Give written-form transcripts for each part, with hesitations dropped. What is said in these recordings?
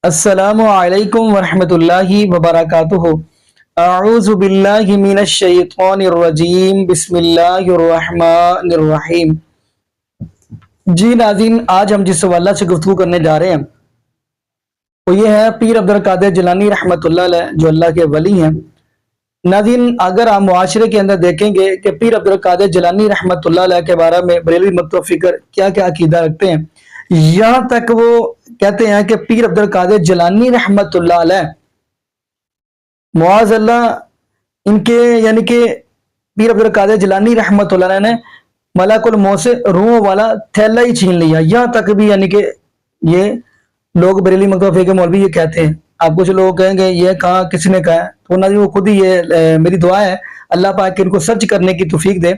السلام علیکم ورحمۃ اللہ وبرکاتہ۔ اعوذ باللہ من الشیطان الرجیم، بسم اللہ الرحمن الرحیم۔ جی ناظرین، آج ہم جس حوالہ سے گفتگو کرنے جا رہے ہیں وہ یہ ہے پیر عبدالقادر جیلانی رحمۃ اللہ علیہ، جو اللہ کے ولی ہیں۔ ناظرین، اگر آپ معاشرے کے اندر دیکھیں گے کہ پیر عبدالقادر جیلانی رحمۃ اللہ علیہ کے بارے میں بریلوی مکتب و فکر کیا کیا عقیدہ رکھتے ہیں، یہاں تک وہ کہتے ہیں کہ پیر عبدالقادر جیلانی رحمۃ اللہ علیہ معاذ اللہ ان کے یعنی کہ پیر عبدالقادر جیلانی رحمۃ اللہ علیہ نے ملک الموت سے روحوں والا تھیلا ہی چھین لیا، یہاں تک بھی یعنی کہ یہ لوگ بریلی مکتب کے مولوی یہ کہتے ہیں۔ آپ کچھ لوگ کہیں گے یہ کہاں کس نے کہا ہے، تو نہ وہ خود ہی یہ میری دعا ہے اللہ پاک ان کو سرچ کرنے کی توفیق دے،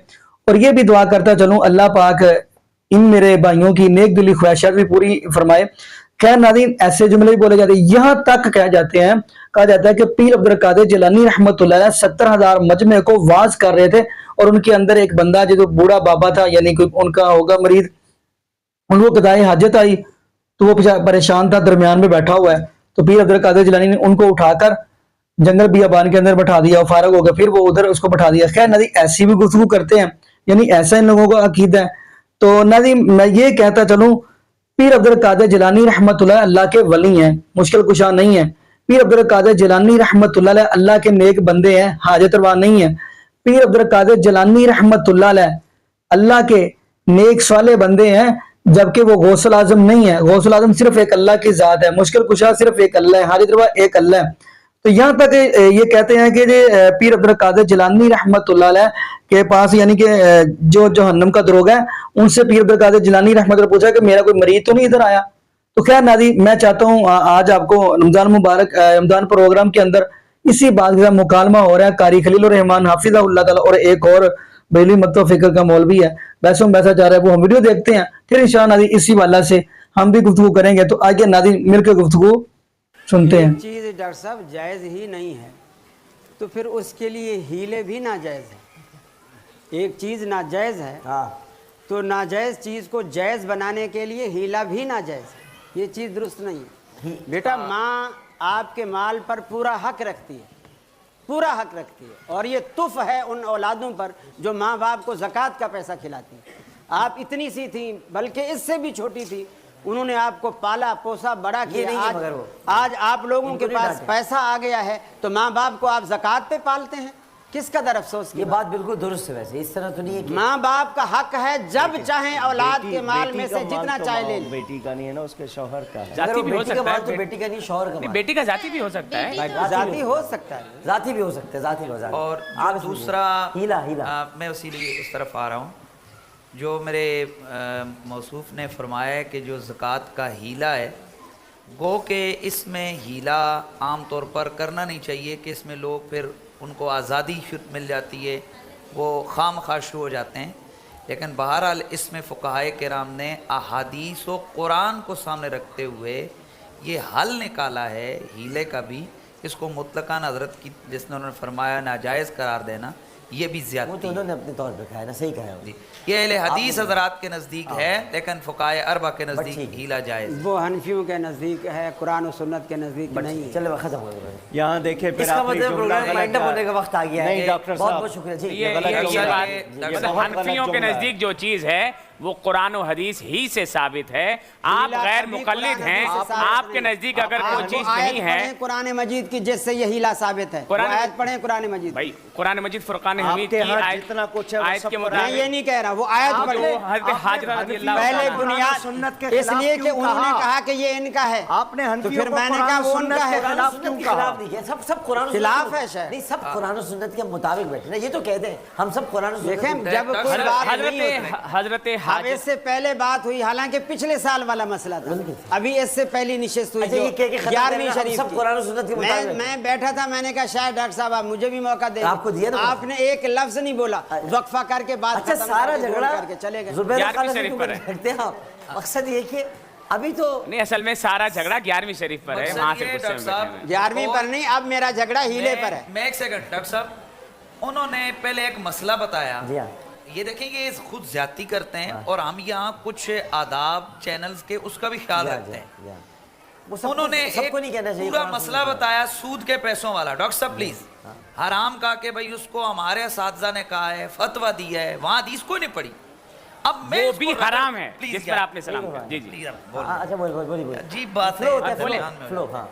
اور یہ بھی دعا کرتا چلوں اللہ پاک ان میرے بھائیوں کی نیک دلی خواہشات بھی پوری فرمائے۔ خیر ناظرین، ایسے جملے بھی بولے جاتے ہیں، یہاں تک کہا جاتا ہے کہ پیر عبدالقادر جیلانی رحمۃ اللہ علیہ 70,000 مجمع کو واز کر رہے تھے، اور ان کے اندر ایک بندہ جو بوڑھا بابا تھا، یعنی کوئی ان کا ہوگا مرید، ان کو قضائے حاجت آئی تو وہ پریشان تھا، درمیان میں بیٹھا ہوا ہے، تو پیر عبدالقادر جیلانی نے ان کو اٹھا کر جنگل بیابان کے اندر بٹھا دیا، فارغ ہو گیا، پھر وہ ادھر اس کو بٹھا دیا۔ خیر ناظرین، ایسی بھی گفتگو کرتے ہیں، یعنی ایسا ان لوگوں کا عقیدہ ہے۔ تو ناظرین، میں یہ کہتا چلوں پیر عبدالقادر جیلانی رحمۃ اللہ اللہ کے ولی ہیں، مشکل کشا نہیں ہے۔ پیر عبدالقادر جیلانی رحمۃ اللہ علیہ اللہ کے نیک بندے ہیں، حاجت روا نہیں ہے۔ پیر عبدالقادر جیلانی رحمۃ اللہ علیہ اللہ کے نیک صالح بندے ہیں، جبکہ وہ غوث الاعظم نہیں ہے۔ غوث الاعظم صرف ایک اللہ کی ذات ہے، مشکل کشا صرف ایک اللہ ہے، حاجت روا ایک اللہ ہے۔ تو یہاں تک یہ کہتے ہیں کہ پیر عبدالقادر جیلانی رحمۃ اللہ علیہ کے پاس یعنی کہ جو جہنم کا دروغ ہے، ان سے پیر عبدالقادر جیلانی رحمۃ اللہ پوچھا کہ میرا کوئی مرید تو نہیں ادھر آیا؟ تو خیر ناظرین، میں چاہتا ہوں آج آپ کو رمضان مبارک رمضان پروگرام کے اندر اسی بات کا مکالمہ ہو رہا ہے۔ قاری خلیل الرحمان حافظہ اللہ تعالیٰ اور ایک اور بریلوی مکتب فکر کا مولوی ہے، بیسوں بیسا جا رہا ہے، وہ ہم ویڈیو دیکھتے ہیں، پھر انشاءاللہ ناظرین اسی والا سے ہم بھی گفتگو کریں گے۔ تو آئیے ناظرین مل کے گفتگو سنتے ہیں۔ ایک چیز ڈاکٹر صاحب جائز ہی نہیں ہے تو پھر اس کے لیے ہیلے بھی ناجائز ہیں۔ ایک چیز ناجائز ہے تو ناجائز چیز کو جائز بنانے کے لیے ہیلا بھی ناجائز ہے، یہ چیز درست نہیں ہے۔ بیٹا، ماں آپ کے مال پر پورا حق رکھتی ہے، پورا حق رکھتی ہے، اور یہ تف ہے ان اولادوں پر جو ماں باپ کو زکوٰۃ کا پیسہ کھلاتی ہیں۔ آپ اتنی سی تھیں، بلکہ اس سے بھی چھوٹی تھی، انہوں نے آپ کو پالا پوسا بڑا کیا، آج آپ لوگوں کے پاس پیسہ آ گیا ہے تو ماں باپ کو آپ زکوٰۃ پہ پالتے ہیں، کس قدر افسوس کی یہ بات بالکل درست ہے۔ ویسے اس طرح تو نہیں ہے کہ ماں باپ کا حق ہے جب چاہیں اولاد کے مال میں سے جتنا چاہے لے لیں۔ بیٹی کا نہیں ہے نا، اس کے شوہر کا ہے۔ ذاتی بھی ہو سکتا ہے، تو بیٹی کا نہیں شوہر کا، بیٹی کا ذاتی بھی ہو سکتا ہے، ذاتی ہو سکتا ہے، ذاتی بھی ہو سکتا ہے، ذاتی ہو سکتا ہے۔ اور آپ دوسرا ہیلا میں اسی لیے اس طرف آ رہا ہوں، جو میرے موصوف نے فرمایا ہے کہ جو زکوٰۃ کا ہیلا ہے، گو کہ اس میں ہیلا عام طور پر کرنا نہیں چاہیے کہ اس میں لوگ پھر ان کو آزادی مل جاتی ہے، وہ خام خواہ شروع ہو جاتے ہیں، لیکن بہرحال اس میں فقہائے کرام نے احادیث و قرآن کو سامنے رکھتے ہوئے یہ حل نکالا ہے ہیلے کا بھی۔ اس کو مطلقاً حضرت کی جس نے انہوں نے فرمایا ناجائز قرار دینا، یہ بھی وہ تو زیادتی انہوں ہے۔ نے اپنے طور پہ کہا ہے نا، صحیح کہا ہے۔ جی، یہ اہل حدیث حضرات کے نزدیک ہے، لیکن فقہائے اربع کے نزدیک ہیلا جائز ہے۔ وہ حنفیوں کے نزدیک ہے، قرآن و سنت کے نزدیک نہیں ہے۔ چلو ختم ہو گیا۔ یہاں دیکھیں اس پھر کا آپ نے مطلب جملہ پروگرام غلط وائنڈ اپ کہا۔ ہونے کا وقت آ گیا ہے۔ نہیں ڈاکٹر بہت صاحب، بہت شکریہ جی۔ یہ مطلب حنفیوں کے نزدیک جو چیز ہے وہ قرآن و حدیث ہی سے ثابت ہے، آپ غیر مقلد ہیں، آپ کے نزدیک اگر کوئی چیز نہیں ہے۔ قرآن مجید کی جس سے یہ ہیلا ثابت ہے، آیت پڑھیں قرآن مجید۔ بھائی قرآن مجید فرقان حمید کی جتنا کچھ ہے وہ آیت سب کے میں مطابق یہ نہیں کہہ رہا، وہ آیت پڑھیں۔ حضرت حاجرہ رضی اللہ پہلے عنہ بنیاد سنت کے اس خلاف لیے کہ کیوں انہوں نے کہا؟ کہا کہ یہ ان کا ہے، آپ نے تو حنفیوں پھر کو میں نے کہا قرآن و وہ ان سنت کا کے ہے۔ خلاف سنت کیوں کے کہا؟ خلاف نہیں ہے، سب قرآن و سنت خلاف ہے شاید۔ نہیں، سب قرآن و سنت کے مطابق بیٹھے نا، یہ تو کہتے ہیں ہم سب قرآن و سنت دیکھیں جب کوئی بات نہیں ہوتی، حضرت اب اس سے پہلے بات ہوئی، حالانکہ پچھلے سال والا مسئلہ تھا، ابھی اس سے پہلی نشست ہوئی اچھا، یہ کہہ کے ختم کرنا 11ویں ہم شریف سب کی۔ قرآن و سنت کے مطابق میں بیٹھا تھا، میں نے کہا شاید ڈاکٹر صاحب آپ مجھے بھی موقع دیں، آپ کو دیا نا، آپ نے ایک لفظ نہیں بولا، وقفہ کر کے بات اچھا ختم سارا کر کے جھگڑا کر کے چلے گئے۔ زبیر 11ویں خالد شریف کو پر ہے۔ رکھتے ہیں آپ۔ مقصد یہ کہ ابھی تو نہیں، اصل میں سارا جھگڑا 11ویں شریف پر ہے، وہاں سے ڈاکٹر صاحب 11ویں پر نہیں، اب میرا جھگڑا ہیلے پر ہے۔ میں ایک سیکنڈ ڈاکٹر صاحب، انہوں نے پہلے ایک مسئلہ بتایا، جی ہاں، یہ دیکھیں کہ خود زیادتی کرتے ہیں اور ہم یہاں کچھ آداب چینلز کے اس کا بھی خیال رکھتے ہیں۔ انہوں نے سب ایک کو نہیں کہنا چاہیے پورا قرآن مسئلہ بتایا سود کے پیسوں والا. ڈاکٹر صاحب پلیز, حرام کہا کہ بھائی اس کو ہمارے اساتذہ نے کہا ہے, فتویٰ دیا ہے, وہاں حدیث کوئی نہیں پڑھی. اب میں وہ اس کو بھی حرام ہے پلیز جس پر آپ نے سلام کیا. جی جی پلیز اچھا بولیے عجیب بات ہے. فلو ہوتا ہے, بولیں. فلو. ہاں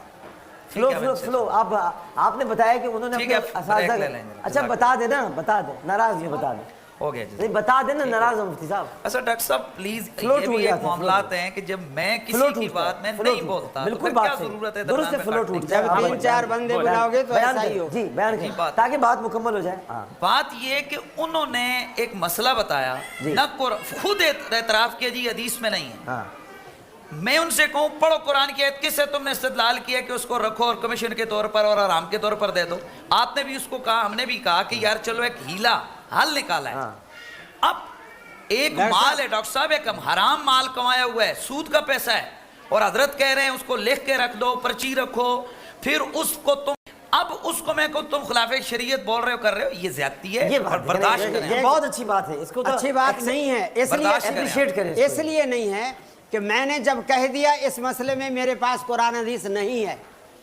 فلو آپ نے بتایا کہ انہوں نے ٹھیک اپنے ہے, اساتذہ بریک لے لیں گے. اچھا بتا دیں نا, بتا دیں, ناراض نہیں بتا دیں, ہو گیا جی. نہیں بتا دیں نا, ناراض ہو مفتی صاحب. اچھا ڈاکٹر صاحب پلیز, فلو یہ ٹوٹ بھی جاتا ایک ہے, معاملات ہیں کہ جب میں فلو کسی کی ٹوٹتا ہے, بات میں فلو نہیں ٹوٹتا ہے. بولتا تو بالکل پھر بات کیا صحیح. ضرورت ہے درست ہے, درمیان میں فلو کاٹنے ٹوٹتا کی؟ ہے. جب 3-4 بندے بلاؤ گے تو بیان ایسا ہی کریں, ہو. جی بیان جی کریں بات. تاکہ بات مکمل ہو جائے. ہاں بات یہ کہ انہوں نے ایک مسئلہ بتایا, جی. نہ خود اعتراف کیا جی حدیث میں نہیں ہے. ہاں میں ان سے کہوں پڑھو قرآن کی آیت, کس سے تم نے استدلال کیا کہ اس کو رکھو اور کمیشن کے طور پر اور آرام کے طور پر دے دو. آپ نے بھی اس کو کہا, ہم نے بھی کہا کہ یار چلو ایک ہیلا حل نکالا ہے. اب ایک مال ہے ڈاکٹر صاحب, ایک حرام مال کمایا ہوا ہے, سود کا پیسہ ہے, اور حضرت کہہ رہے ہیں اس کو لکھ کے رکھ دو, پرچی رکھو, پھر اس کو تم, اب اس کو میں کو تم خلاف شریعت بول رہے ہو, کر رہے ہو, یہ زیادتی ہے. یہ اور بات برداشت یہ کریں. بہت اچھی بات ہے, اس کو تو اچھی بات نہیں ہے. برداشت کریں. اپریشیٹ کریں اس لیے نہیں ہے کہ میں نے جب کہہ دیا اس مسئلے میں میرے پاس قرآن حدیث نہیں ہے,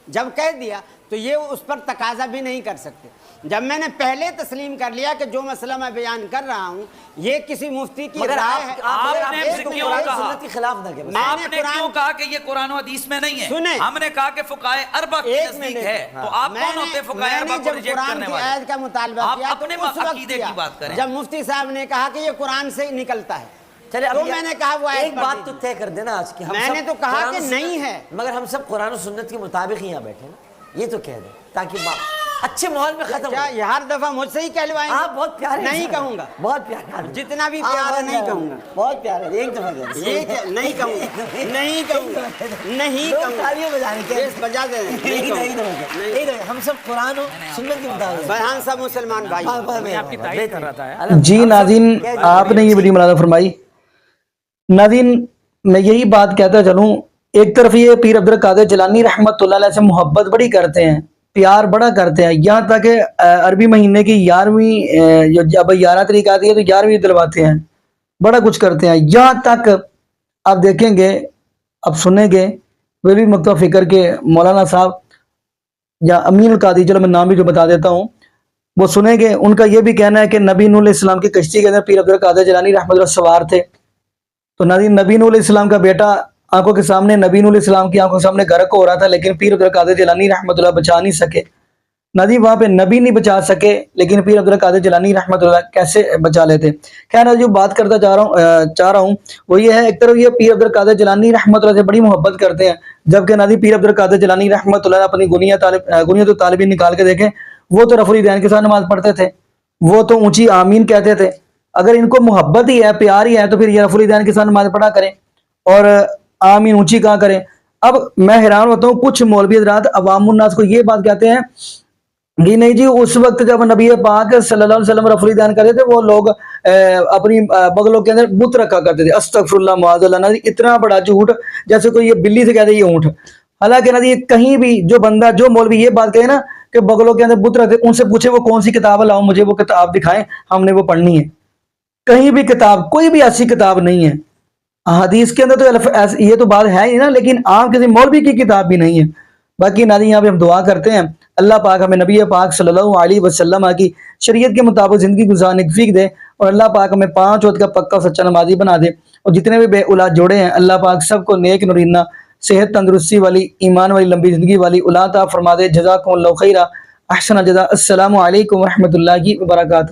جب کہہ دیا تو یہ اس پر تقاضا بھی نہیں کر سکتے. جب میں نے پہلے تسلیم کر لیا کہ جو مسئلہ میں بیان کر رہا ہوں یہ کسی مفتی کی مگر رائے ہے, آپ نے ایک ہم سے تو کیوں قرآن کہا؟ سنت کے خلاف نہ کریں. میں آپ نے نے قرآن- کیوں کہا کہ یہ قرآن و حدیث میں نہیں ہے؟ سنیں. ہم نے کہا کہ فقہائے اربع کے ایک نزدیک منٹ. ہے. تو آپ میں کون نے- ہوتے فقہائے میں اربع نے کو جب ریجیکٹ قرآن کرنے کی والے؟ آیت کا مطالبہ آپ کیا تو اپنے اس وقت عقیدے کیا کی بات کریں. جب مفتی صاحب نے کہا کہ یہ قرآن سے نکلتا ہے. چلے اب تو میں نے کہا وہ آیت ایک پڑھ بات تو دیجیے. طے کر دینا آج کی, ہم میں سب نے تو کہا قرآن کہ و سنت- نہیں ہے. مگر ہم سب قرآن و سنت کے مطابق ہی یہاں بیٹھے نا, یہ تو کہہ دیں تاکہ اچھے ماحول میں ختم کیا ہو. یہ ہر دفعہ مجھ سے ہی کہلوائیں گے؟ آپ بہت پیارے نہیں انسان ہیں. کہوں گا. بہت پیارے آدمی. جتنا بھی آپ پیار ہے بہت نہیں پیارے کہوں گا. بہت پیارے, ایک دفعہ کہہ دیں. یہ کیا نہیں کہوں گا, نہیں کہوں گا, نہیں لوگ کہوں گا. تالیاں بجانے کے اس بجا دیں نہیں دفعہ ہم سب قرآن و سنت کے مطابق. بیان سب مسلمان بھائی. میں آپ کی تائید کر رہا تھا. جی ناظرین, آپ نے یہ بڑی ملازہ فرمائی. ناظرین میں یہی بات کہتا چلوں, ایک طرف یہ پیر عبد القادر جیلانی رحمۃ اللہ علیہ سے محبت بڑی کرتے ہیں, پیار بڑا کرتے ہیں, یہاں تک کہ عربی مہینے کی 11ویں جب 11 تاریخ آتی ہے تو 11ویں دلواتے ہیں, بڑا کچھ کرتے ہیں. یہاں تک آپ دیکھیں گے, اب سنیں گے, وہ بھی مکتبہ فکر کے مولانا صاحب یا امین القادری, چلو میں نام بھی جو بتا دیتا ہوں, وہ سنیں گے. ان کا یہ بھی کہنا ہے کہ نبی نوح علیہ السلام کی کشتی کے اندر پیر عبد القادر جیلانی رحمۃ اللہ سوار تھے. تو نبی نوح علیہ السلام کا بیٹا آنکھوں کے سامنے, نبی نوح علیہ السلام کی آنکھوں کے سامنے غرق ہو رہا تھا, لیکن پیر عبد القادر جیلانی رحمۃ اللہ بچا نہیں سکے. نبی وہاں پہ نبی نہیں بچا سکے, لیکن پیر عبد القادر جیلانی رحمۃ اللہ کیسے بچا لیتے. خیر جو بات کرتا چاہ رہا ہوں وہ یہ ہے, ایک طرف یہ پیر عبد القادر جیلانی رحمۃ اللہ سے بڑی محبت کرتے ہیں, جبکہ نبی پیر عبد القادر جیلانی رحمۃ اللہ اپنی گنیت و طالبین نکال کے دیکھیں, وہ تو رفع الیدین کے ساتھ نماز پڑھتے تھے, وہ تو اونچی آمین کہتے تھے. اگر ان کو محبت ہی ہے, پیار ہی ہے, تو پھر یہ رفع الیدین کے ساتھ نماز پڑھا کریں اور آمین اونچی کہاں کریں. اب میں حیران ہوتا ہوں, کچھ مولوی حضرات عوام الناس کو یہ بات کہتے ہیں کہ نہیں جی اس وقت جب نبی پاک صلی اللہ علیہ وسلم رفع الیدین کرتے تھے وہ لوگ اپنی بغلوں کے اندر بت رکھا کرتے تھے. استغفر اللہ معاذ اللہ, اتنا بڑا جھوٹ, جیسے کوئی یہ بلی سے کہتے یہ اونٹ. حالانکہ نا یہ کہیں بھی جو بندہ جو مولوی یہ بات کہے نا کہ بغلوں کے اندر بت رکھتے, ان سے پوچھے وہ کون سی کتاب لاؤ, مجھے وہ کتاب دکھائیں, ہم نے وہ پڑھنی ہے. کہیں بھی کتاب, کوئی بھی ایسی کتاب نہیں ہے. حدیث کے اندر تو یہ تو بات ہے ہی نا, لیکن عام کسی مولوی کی کتاب بھی نہیں ہے. باقی ناظرین یہاں پہ ہم دعا کرتے ہیں اللہ پاک ہمیں نبی پاک صلی اللہ علیہ وسلم کی شریعت کے مطابق زندگی گزارنے کی توفیق دے, اور اللہ پاک ہمیں 5 وقت کا پکا سچا نمازی بنا دے, اور جتنے بھی بے اولاد جوڑے ہیں اللہ پاک سب کو نیک نورینہ صحت تندرستی والی ایمان والی لمبی زندگی والی اولاد عطا فرما دے. جزاکم اللہ خیرہ, احسن الجزاء. السلام علیکم ورحمۃ اللہ وبرکاتہ.